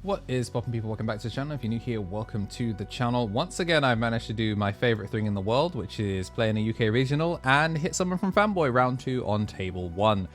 What is poppin' people? Welcome back to the channel. If you're new here, welcome to the channel. Once again, I've managed to do my favorite thing in the world, which is play in a UK regional and hit someone from Fanboy round 2 on table 1.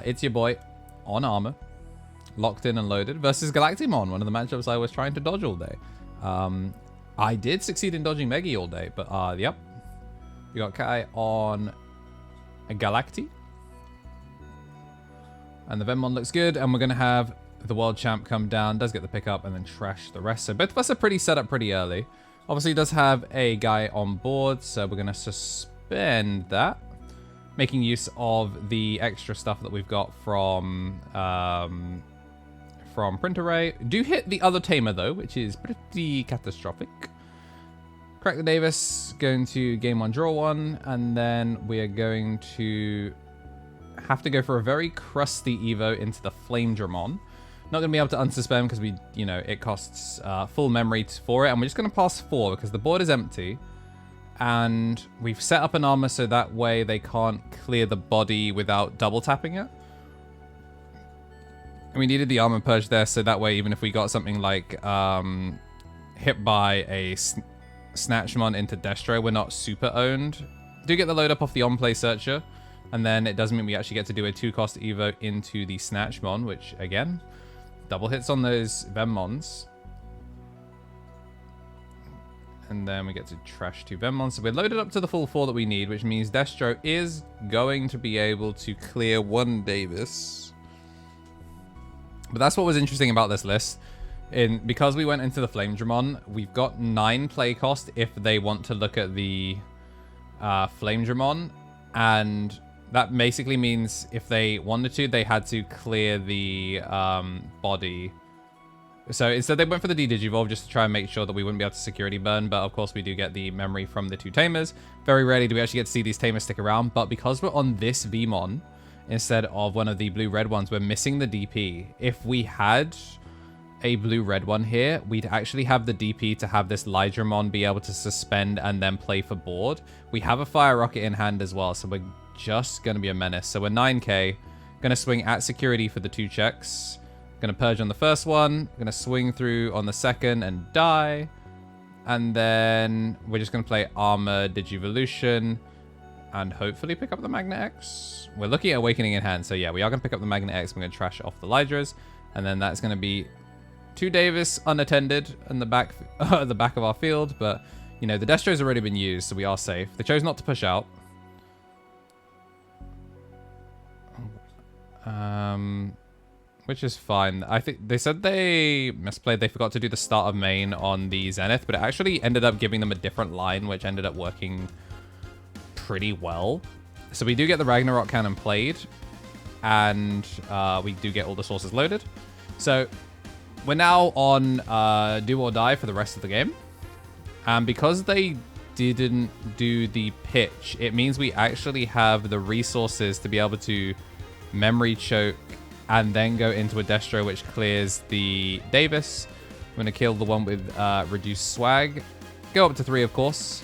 It's your boy on Armour, locked in and loaded, versus Galacticmon, one of the matchups I was trying to dodge all day. I did succeed in dodging Meggy all day, but yep. We got Kai on a Galacti. And the Veemon looks good, and we're going to have the world champ come down, does get the pickup, and then trash the rest. So both of us are pretty set up pretty early. Obviously, does have a guy on board, so we're going to suspend that. Making use of the extra stuff that we've got from Print Array. Do hit the other tamer, though, which is pretty catastrophic. Crack the Davis, going to game 1, draw 1, and then we are going to have to go for a very crusty Evo into the Flamedramon. Not going to be able to unsuspend because we, you know, it costs full memory for it. And we're just going to pass 4 because the board is empty. And we've set up an armor so that way they can't clear the body without double tapping it. And we needed the armor purge there so that way even if we got something like hit by a Snatchmon into Destro, we're not super owned. Do get the load up off the on-play searcher. And then it does mean we actually get to do a 2-cost Evo into the Snatchmon, which again, double hits on those Veemons. And then we get to trash 2 Veemons. So we're loaded up to the full 4 that we need, which means Destro is going to be able to clear 1 Davis. But that's what was interesting about this list. Because we went into the Flamedramon, we've got 9 play cost if they want to look at the Flamedramon. And that basically means if they wanted to, they had to clear the body. So instead they went for the D-Digivolve just to try and make sure that we wouldn't be able to security burn. But of course we do get the memory from the 2 tamers. Very rarely do we actually get to see these tamers stick around. But because we're on this Veemon instead of one of the blue-red ones, we're missing the DP. If we had a blue-red one here, we'd actually have the DP to have this Lydramon be able to suspend and then play for board. We have a Fire Rocket in hand as well, so we're just going to be a menace. So we're 9k. Going to swing at security for the 2 checks. Going to purge on the first one. Going to swing through on the second and die. And then we're just going to play Armor, Digivolution, and hopefully pick up the Magnet X. We're looking at Awakening in hand, so yeah, we are going to pick up the Magnet X. We're going to trash off the Lydras. And then that's going to be 2 Davis unattended in the back, at the back of our field. But, you know, the Destro's already been used, so we are safe. They chose not to push out. Which is fine. I think they said they misplayed. They forgot to do the start of main on the Zenith, but it actually ended up giving them a different line, which ended up working pretty well. So we do get the Ragnarok cannon played, and we do get all the sources loaded. So we're now on do or die for the rest of the game. And because they didn't do the pitch, it means we actually have the resources to be able to memory choke and then go into a Destro which clears the Davis. I'm going to kill the one with reduced swag. Go up to 3, of course.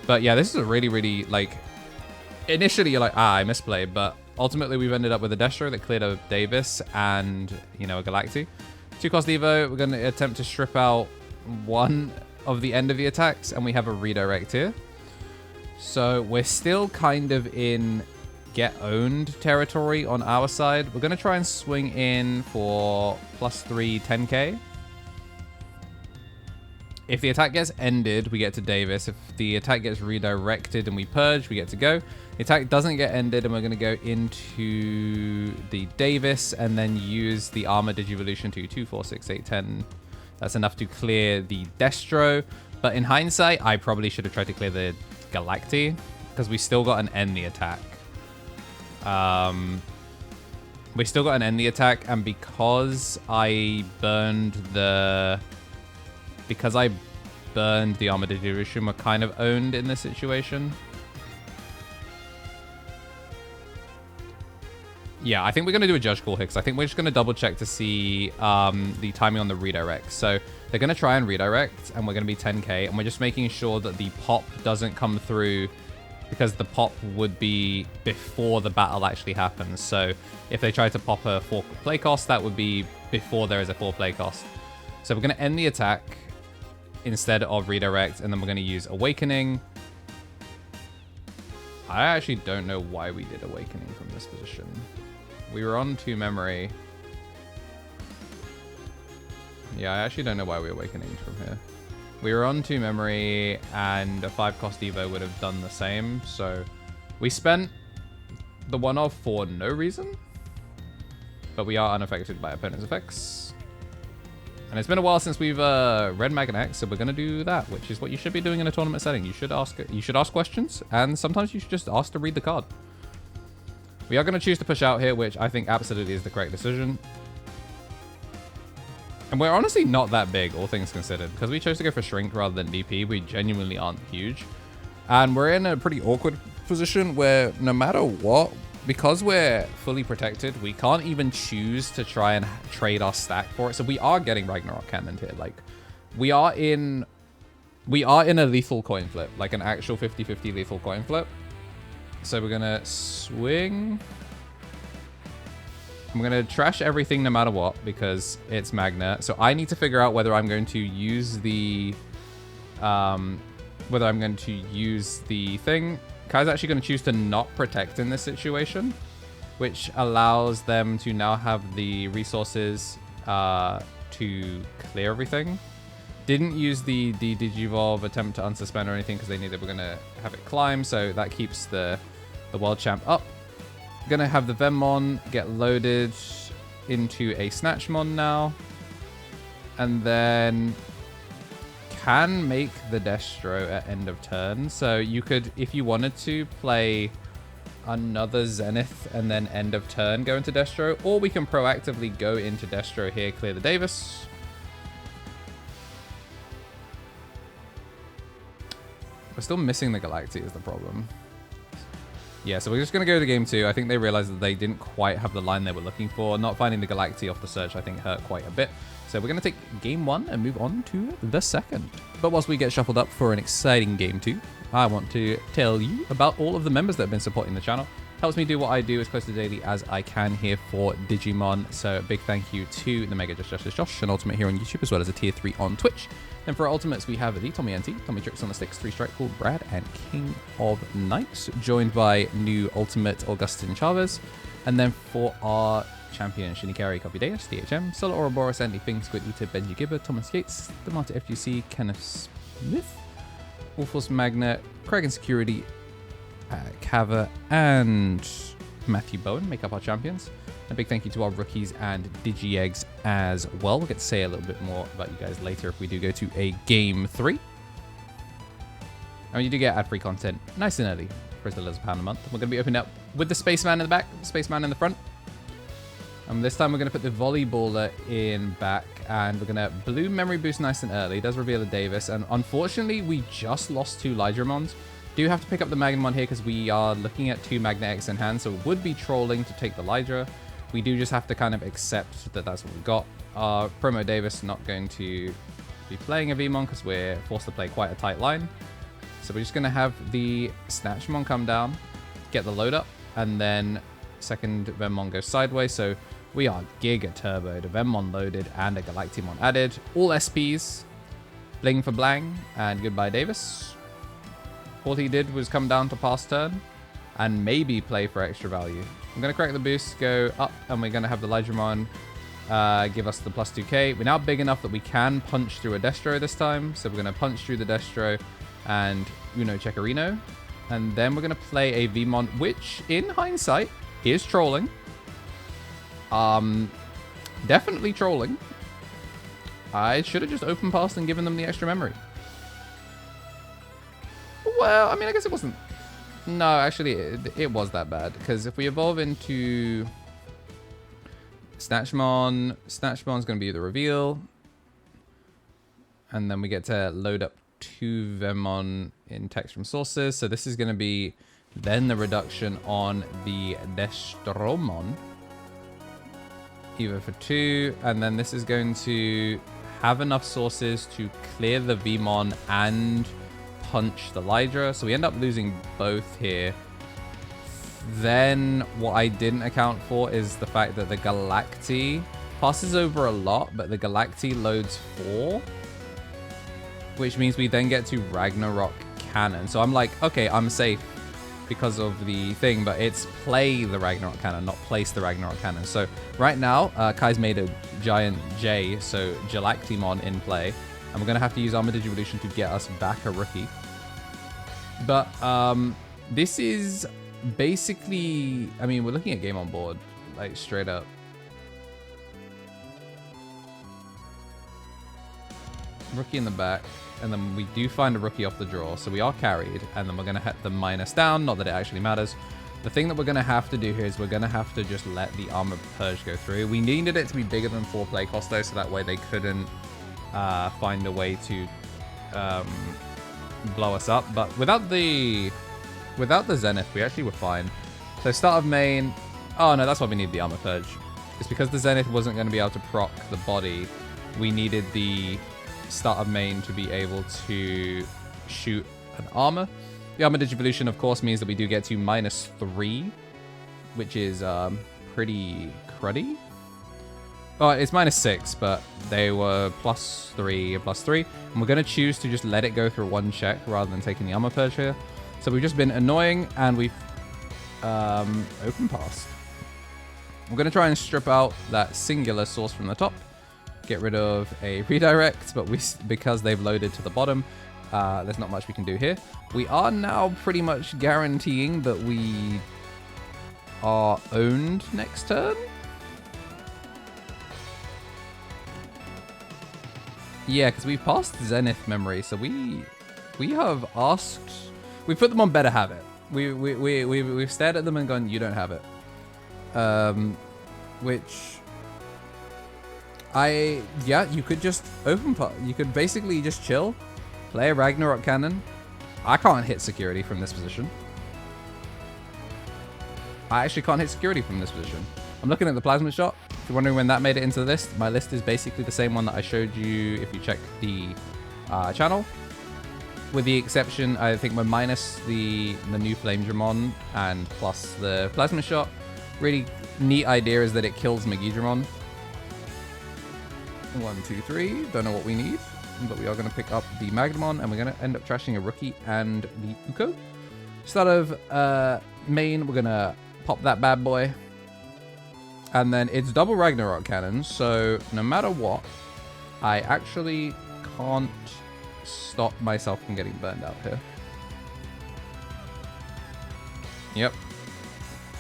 But yeah, this is a really, really, like, initially you're like, I misplayed, but ultimately we've ended up with a Destro that cleared a Davis and, you know, a Galacti. 2-cost Evo, we're going to attempt to strip out 1 of the end of the attacks, and we have a redirect here. So we're still kind of in get owned territory on our side. We're going to try and swing in for +3 10k. If the attack gets ended, we get to Davis. If the attack gets redirected and we purge, we get to go. The attack doesn't get ended, and we're going to go into the Davis and then use the Armor Digivolution to 2, 4, 6, 8, 10. That's enough to clear the Destro. But in hindsight, I probably should have tried to clear the Galacti because we still got an end the attack. We still got an end the attack, and because I burned the Armor Digivolution, we're kind of owned in this situation. Yeah, I think we're going to do a judge call here because I think we're just going to double check to see the timing on the redirect. So they're going to try and redirect, and we're going to be 10k, and we're just making sure that the pop doesn't come through because the pop would be before the battle actually happens. So if they try to pop a 4 play cost, that would be before there is a 4 play cost. So we're going to end the attack instead of redirect, and then we're going to use Awakening. I actually don't know why we did Awakening from this position. We were on 2 memory. Yeah, I actually don't know why we Awakening from here. We were on 2 memory, and a 5-cost Evo would have done the same. So we spent the 1-off for no reason, but we are unaffected by opponent's effects. And it's been a while since we've read Magnet X, so we're gonna do that, which is what you should be doing in a tournament setting. You should ask questions, and sometimes you should just ask to read the card. We are gonna choose to push out here, which I think absolutely is the correct decision. And we're honestly not that big, all things considered, because we chose to go for Shrink rather than DP. We genuinely aren't huge, and we're in a pretty awkward position where no matter what, because we're fully protected, we can't even choose to try and trade our stack for it. So we are getting Ragnarok Cannon here. Like, we are in a lethal coin flip, like an actual 50-50 lethal coin flip. So we're gonna swing. I'm gonna trash everything no matter what because it's Magna. So I need to figure out whether I'm going to use the thing. Kai's actually going to choose to not protect in this situation, which allows them to now have the resources to clear everything. Didn't use the Digivolve attempt to unsuspend or anything because they knew they were going to have it climb, so that keeps the world champ up. Going to have the Veemon get loaded into a Snatchmon now, and then can make the Destro at end of turn. So you could, if you wanted to, play another Zenith and then end of turn go into Destro, or we can proactively go into Destro here, clear the Davis. We're still missing the Galacti is the problem. Yeah, so we're just going to go to game 2. I think they realized that they didn't quite have the line they were looking for. Not finding the Galacti off the search, I think, hurt quite a bit. So we're going to take game 1 and move on to the second. But whilst we get shuffled up for an exciting game 2, I want to tell you about all of the members that have been supporting the channel. Helps me do what I do as close to daily as I can here for Digimon. So a big thank you to the Mega Justice Josh, an Ultimate here on YouTube, as well as a tier 3 on Twitch. And for our Ultimates, we have the Tommy NT, Tommy Tricks on the Sticks, 3-Strike called Brad, and King of Knights, joined by new Ultimate Augustin Chavez. And then for our champion, Shinikari Copideus, DHM, Solo Ouroboros, Andy Fink, Squid Eater, Benji Gibber, Thomas Yates, the Marta FGC, Kenneth Smith, Wolfos Magnet, Kragan Security, Kava, and Matthew Bowen make up our champions. A big thank you to our rookies and Digi-Eggs as well. We'll get to say a little bit more about you guys later if we do go to a game 3. And you do get ad-free content nice and early for as little as £1 a month. We're going to be opening up with the Spaceman in the back, Spaceman in the front. And this time we're going to put the Volleyballer in back, and we're going to blue memory boost nice and early. It does reveal a Davis, and unfortunately we just lost 2 Lydramons. Do have to pick up the Magnemon here because we are looking at 2 Magnet X in hand, so it would be trolling to take the Lydra. We do just have to kind of accept that that's what we got. Promo Davis not going to be playing a Veemon because we're forced to play quite a tight line. So we're just going to have the Snatchmon come down, get the load up, and then second Veemon goes sideways. So we are Giga Turbo, the Veemon loaded and a Galacticmon added. All SPs, bling for blang, and goodbye Davis. All he did was come down to pass turn and maybe play for extra value. I'm going to crack the boost, go up, and we're going to have the Lydramon give us the plus 2k. We're now big enough that we can punch through a Destro this time. So we're going to punch through the Destro and Uno Checarino. And then we're going to play a Veemon, which in hindsight is trolling. Definitely trolling. I should have just opened past and given them the extra memory. Well, I mean, I guess it wasn't. No, actually, it was that bad. Because if we evolve into Snatchmon, Snatchmon's going to be the reveal. And then we get to load up 2 Veemon in text from sources. So this is going to be then the reduction on the Destromon. Evo for 2. And then this is going to have enough sources to clear the Veemon and punch the Lydra, so we end up losing both here. Then what I didn't account for is the fact that the Galacti passes over a lot, but the Galacti loads 4, which means we then get to Ragnarok Cannon. So I'm like, okay, I'm safe because of the thing, but it's play the Ragnarok Cannon, not place the Ragnarok Cannon. So right now, Kai's made a giant J, so Galacticmon in play, and we're gonna have to use Armour Digivolution to get us back a rookie. But this is basically, I mean, we're looking at game on board, like straight up. Rookie in the back, and then we do find a rookie off the draw, so we are carried, and then we're gonna hit the minus down, not that it actually matters. The thing that we're gonna have to do here is we're gonna have to just let the Armor Purge go through. We needed it to be bigger than 4 play cost though, so that way they couldn't find a way to blow us up. But without the Zenith, we actually were fine. So start of main, oh no, that's why we need the Armor Purge. It's because the Zenith wasn't gonna be able to proc the body, we needed the start of main to be able to shoot an armor. The Armour Digivolution, of course, means that we do get to -3, which is pretty cruddy. Oh, it's -6, but they were +3 and +3. And we're going to choose to just let it go through 1 check rather than taking the Armor Purge here. So we've just been annoying, and we've open passed. We're going to try and strip out that singular source from the top. Get rid of a redirect, but because they've loaded to the bottom, there's not much we can do here. We are now pretty much guaranteeing that we are owned next turn. Yeah, because we've passed Zenith memory, so we have asked, we put them on better habit. We've stared at them and gone, you don't have it, which. Yeah, you could just you could basically just chill, play a Ragnarok Cannon. I can't hit security from this position. I actually can't hit security from this position. I'm looking at the Plasma Shot. If you're wondering when that made it into the list, my list is basically the same one that I showed you if you check the channel. With the exception, I think we're minus the new Flamedramon and plus the Plasma Shot. Really neat idea is that it kills Megidramon. 1, 2, 3. Don't know what we need, but we are going to pick up the Magnamon, and we're going to end up trashing a rookie and the Uko. Start of main, we're going to pop that bad boy. And then it's double Ragnarok Cannon, so no matter what, I actually can't stop myself from getting burned out here. Yep.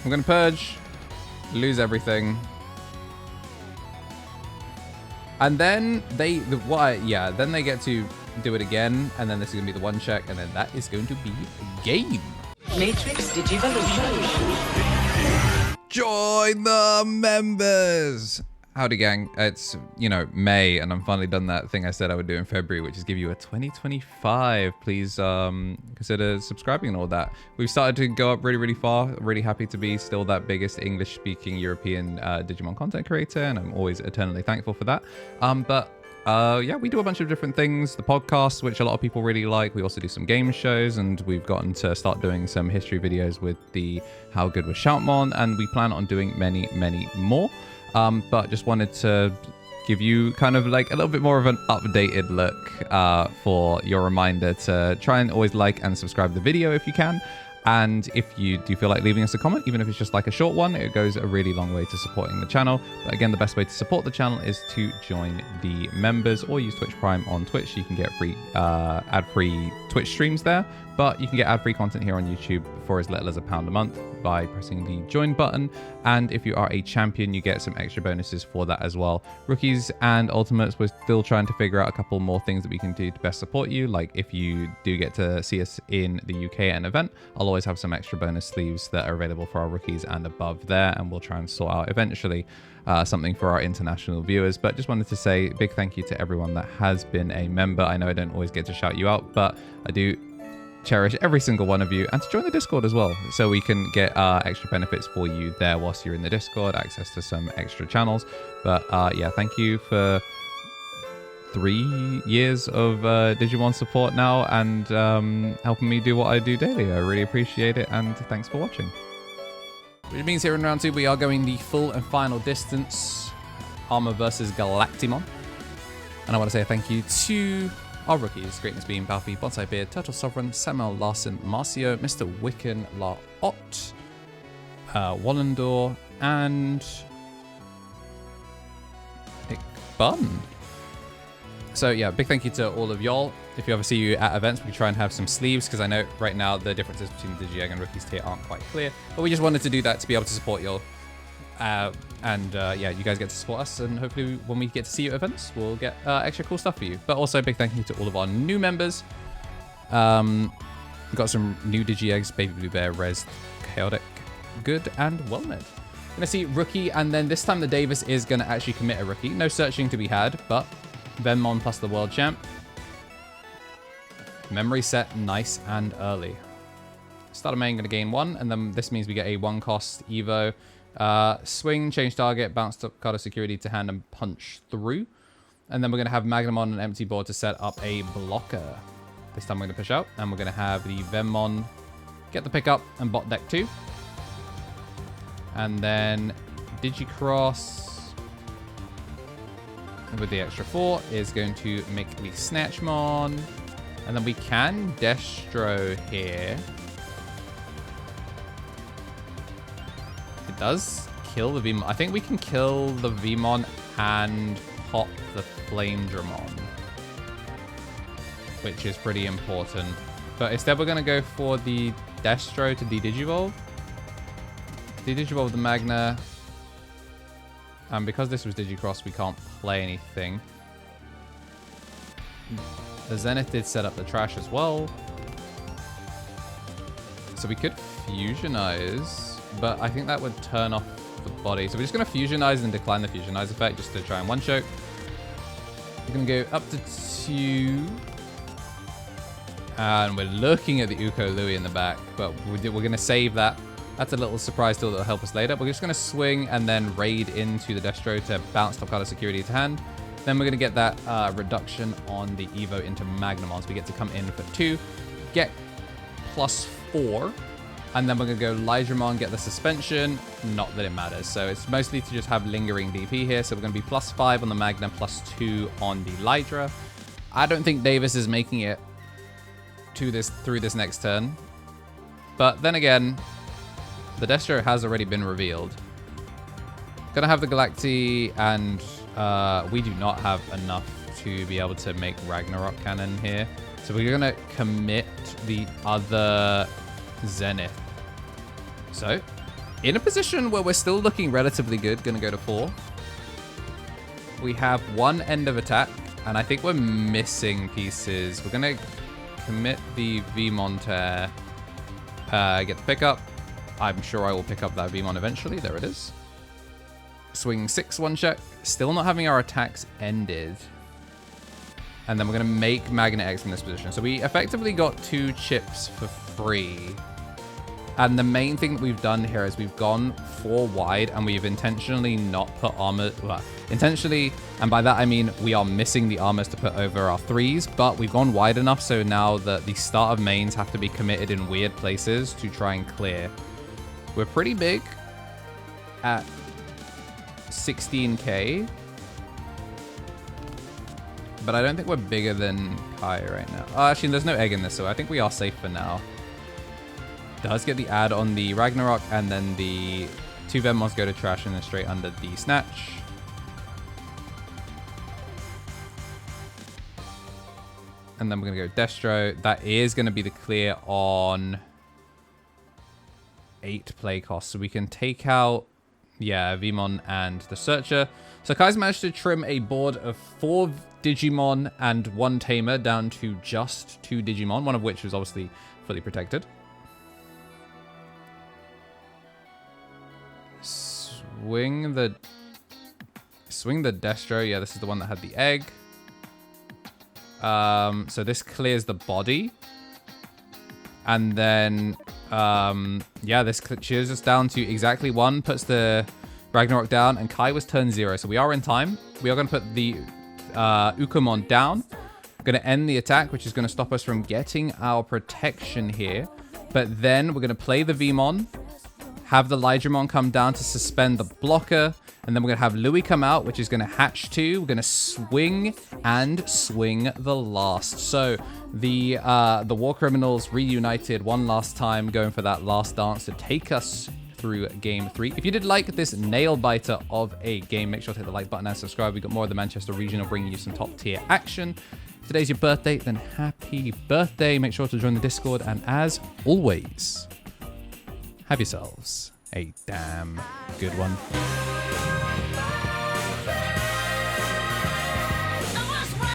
I'm going to Purge, lose everything. And then then they get to do it again, and then this is going to be the 1 check, and then that is going to be game. Matrix Digivolution. Join the members! Howdy gang, it's, you know, May, and I'm finally done that thing I said I would do in February, which is give you a 2025. Please consider subscribing and all that. We've started to go up really, really far. Really happy to be still that biggest English-speaking European Digimon content creator, and I'm always eternally thankful for that. Yeah, we do a bunch of different things. The podcast, which a lot of people really like. We also do some game shows, and we've gotten to start doing some history videos with the How Good Was Shoutmon, and we plan on doing many, many more. But just wanted to give you kind of like a little bit more of an updated look for your reminder to try and always like and subscribe to the video if you can. And if you do feel like leaving us a comment, even if it's just like a short one, it goes a really long way to supporting the channel. But again, the best way to support the channel is to join the members or use Twitch Prime on Twitch. You can get free ad-free Twitch streams there, but you can get ad-free content here on YouTube for as little as £1 a month by pressing the join button. And if you are a champion, you get some extra bonuses for that as well. Rookies and ultimates, we're still trying to figure out a couple more things that we can do to best support you. Like if you do get to see us in the UK at an event, I'll always have some extra bonus sleeves that are available for our rookies and above there, and we'll try and sort out eventually something for our international viewers. But just wanted to say a big thank you to everyone that has been a member. I know I don't always get to shout you out, but I do cherish every single one of you, and to join the Discord as well, so we can get extra benefits for you there whilst you're in the Discord, access to some extra channels. But yeah, thank you for 3 years of Digimon support now, and helping me do what I do daily. I really appreciate it, and thanks for watching. Which means here in round 2 we are going the full and final distance. Armour versus Galacticmon. And I want to say thank you to our rookies, Greatness Beam, Balfi, Bonsai Beard, Turtle Sovereign, Samuel Larson, Marcio, Mr. Wiccan, La Ott, Wallendor, and Bun. So yeah, big thank you to all of y'all. If you ever see you at events, we can try and have some sleeves, because I know right now the differences between the DigiEgg and rookies tier aren't quite clear. But we just wanted to do that to be able to support y'all. Yeah, you guys get to support us, and hopefully when we get to see you at events, we'll get extra cool stuff for you. But also big thank you to all of our new members. We've got some new DigiEggs, Baby Blue Bear, Res, Chaotic, Good, and Well-Med. Gonna see rookie, and then this time the Davis is gonna actually commit a rookie. No searching to be had, but Veemon plus the world champ. Memory set nice and early. Starter main gonna gain 1, and then this means we get a 1 cost Evo. Swing, change target, bounce card of security to hand and punch through. And then we're gonna have Magnum on an empty board to set up a blocker. This time we're gonna push out, and we're gonna have the Veemon get the pickup and bot deck 2. And then Digicross with the extra 4 is going to make the Snatchmon. And then we can Destro here. It does kill the Veemon. I think we can kill the Veemon and pop the Flamedramon, which is pretty important. But instead we're going to go for the Destro to de-Digivolve. De-Digivolve the Magna. And because this was Digicross, we can't play anything. The Zenith did set up the trash as well. So we could Fusionize, but I think that would turn off the body. So we're just going to Fusionize and decline the Fusionize effect just to try and one-choke. We're going to go up to 2. And we're looking at the Uko Louie in the back, but we're going to save that. That's a little surprise tool that will help us later. We're just going to swing and then raid into the Destro to bounce top card of security to hand. Then we're going to get that reduction on the Evo into Magnamon. So we get to come in for 2, get +4, and then we're going to go Lydramon, get the suspension. Not that it matters. So it's mostly to just have lingering DP here. So we're going to be +5 on the Magna, +2 on the Lydra. I don't think Davis is making it to this through this next turn. But then again, the Destro has already been revealed. Gonna have the Galacti, and we do not have enough to be able to make Ragnarok cannon here. So we're gonna commit the other Zenith. So, in a position where we're still looking relatively good, gonna go to 4. We have 1 end of attack, and I think we're missing pieces. We're gonna commit the Veemon to get the pickup. I'm sure I will pick up that Veemon eventually. There it is. Swing 6 one-shot. Still not having our attacks ended. And then we're going to make Magnet X in this position. So we effectively got 2 chips for free. And the main thing that we've done here is we've gone 4 wide, and we've intentionally not put armor. Well, intentionally, and by that I mean we are missing the armors to put over our 3s, but we've gone wide enough so now that the start of mains have to be committed in weird places to try and clear. We're pretty big at 16k, but I don't think we're bigger than Kai right now. Oh, actually, there's no egg in this, so I think we are safe for now. Does get the add on the Ragnarok, and then the 2 Veemons go to trash and then straight under the Snatch. And then we're going to go Destro. That is going to be the clear on 8 play costs. So we can take out, yeah, Veemon and the Searcher. So Kai's managed to trim a board of 4 Digimon and 1 Tamer down to just 2 Digimon, one of which was obviously fully protected. Swing the Destro. Yeah, this is the one that had the egg. So this clears the body. And then, yeah, this shears us down to exactly 1, puts the Ragnarok down, and Kai was turn 0. So we are in time. We are going to put the Ukomon down. We're going to end the attack, which is going to stop us from getting our protection here. But then we're going to play the Veemon, have the Digimon come down to suspend the blocker, and then we're going to have Louis come out, which is going to hatch 2. We're going to swing and swing the last. So the War Criminals reunited one last time, going for that last dance to take us through game 3. If you did like this nail biter of a game, make sure to hit the like button and subscribe. We've got more of the Manchester region of bringing you some top tier action. If today's your birthday, then happy birthday. Make sure to join the Discord, and as always, have yourselves a damn good one.